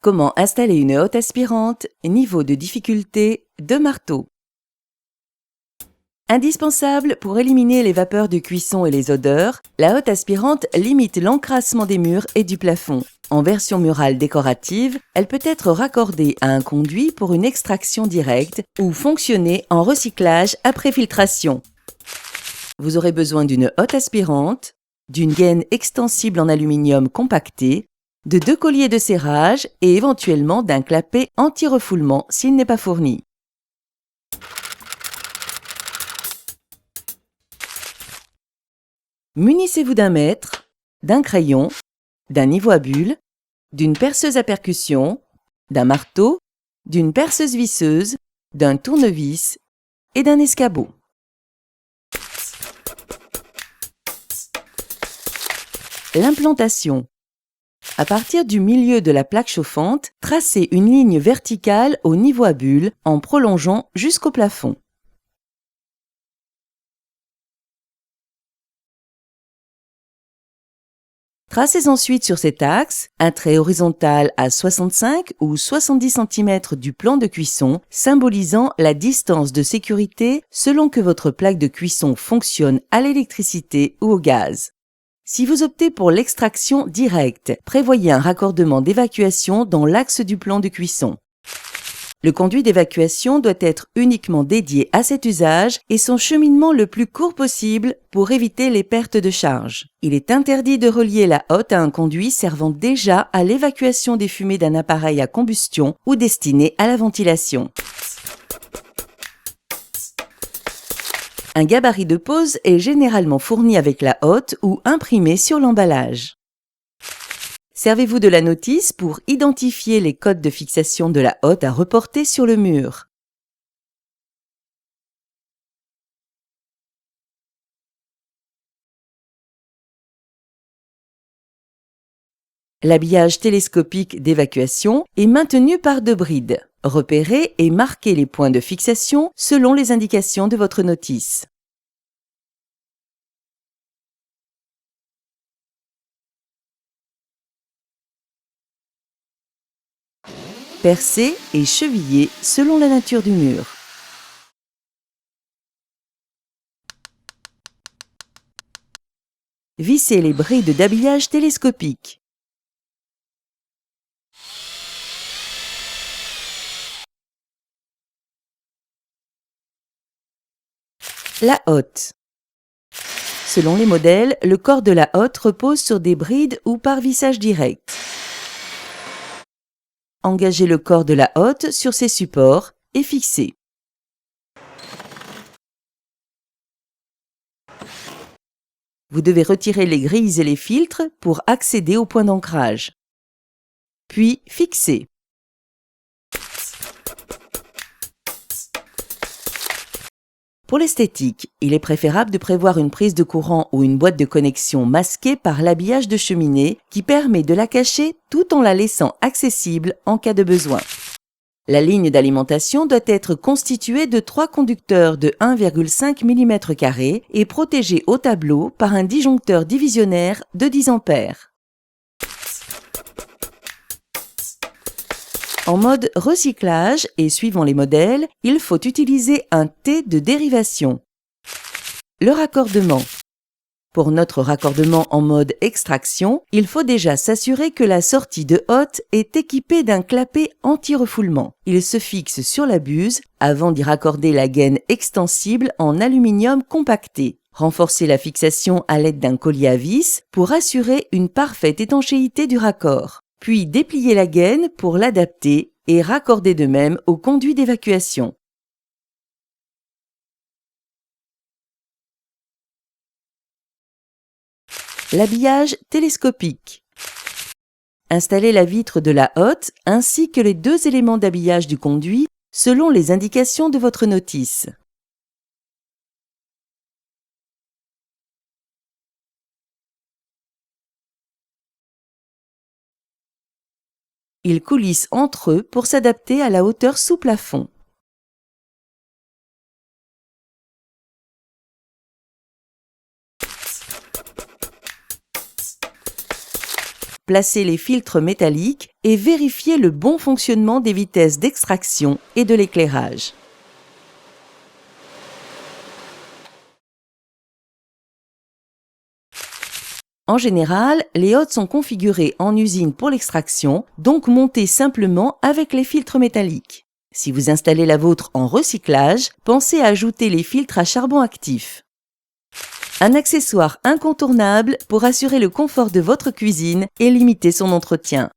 Comment installer une hotte aspirante, niveau de difficulté 2 marteaux. Indispensable pour éliminer les vapeurs de cuisson et les odeurs, la hotte aspirante limite l'encrassement des murs et du plafond. En version murale décorative, elle peut être raccordée à un conduit pour une extraction directe ou fonctionner en recyclage après filtration. Vous aurez besoin d'une hotte aspirante, d'une gaine extensible en aluminium compacté, de 2 colliers de serrage et éventuellement d'un clapet anti-refoulement s'il n'est pas fourni. Munissez-vous d'un mètre, d'un crayon, d'un niveau à bulles, d'une perceuse à percussion, d'un marteau, d'une perceuse visseuse, d'un tournevis et d'un escabeau. L'implantation. À partir du milieu de la plaque chauffante, tracez une ligne verticale au niveau à bulles en prolongeant jusqu'au plafond. Tracez ensuite sur cet axe un trait horizontal à 65 ou 70 cm du plan de cuisson, symbolisant la distance de sécurité selon que votre plaque de cuisson fonctionne à l'électricité ou au gaz. Si vous optez pour l'extraction directe, prévoyez un raccordement d'évacuation dans l'axe du plan de cuisson. Le conduit d'évacuation doit être uniquement dédié à cet usage et son cheminement le plus court possible pour éviter les pertes de charge. Il est interdit de relier la hotte à un conduit servant déjà à l'évacuation des fumées d'un appareil à combustion ou destiné à la ventilation. Un gabarit de pose est généralement fourni avec la hotte ou imprimé sur l'emballage. Servez-vous de la notice pour identifier les codes de fixation de la hotte à reporter sur le mur. L'habillage télescopique d'évacuation est maintenu par 2 brides. Repérez et marquez les points de fixation selon les indications de votre notice. Percez et chevillez selon la nature du mur. Vissez les brides d'habillage télescopique. La hotte. Selon les modèles, le corps de la hotte repose sur des brides ou par vissage direct. Engagez le corps de la hotte sur ses supports et fixez. Vous devez retirer les grilles et les filtres pour accéder au point d'ancrage. Puis fixez. Pour l'esthétique, il est préférable de prévoir une prise de courant ou une boîte de connexion masquée par l'habillage de cheminée qui permet de la cacher tout en la laissant accessible en cas de besoin. La ligne d'alimentation doit être constituée de 3 conducteurs de 1,5 mm² et protégée au tableau par un disjoncteur divisionnaire de 10 A. En mode recyclage et suivant les modèles, il faut utiliser un T de dérivation. Le raccordement. Pour notre raccordement en mode extraction, il faut déjà s'assurer que la sortie de hotte est équipée d'un clapet anti-refoulement. Il se fixe sur la buse avant d'y raccorder la gaine extensible en aluminium compacté. Renforcez la fixation à l'aide d'un collier à vis pour assurer une parfaite étanchéité du raccord. Puis dépliez la gaine pour l'adapter et raccorder de même au conduit d'évacuation. L'habillage télescopique. Installez la vitre de la hotte ainsi que les 2 éléments d'habillage du conduit selon les indications de votre notice. Ils coulissent entre eux pour s'adapter à la hauteur sous plafond. Placez les filtres métalliques et vérifiez le bon fonctionnement des vitesses d'extraction et de l'éclairage. En général, les hottes sont configurées en usine pour l'extraction, donc montées simplement avec les filtres métalliques. Si vous installez la vôtre en recyclage, pensez à ajouter les filtres à charbon actif. Un accessoire incontournable pour assurer le confort de votre cuisine et limiter son entretien.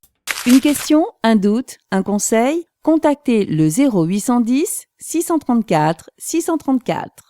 Une question, un doute, un conseil? Contactez le 0810 634 634.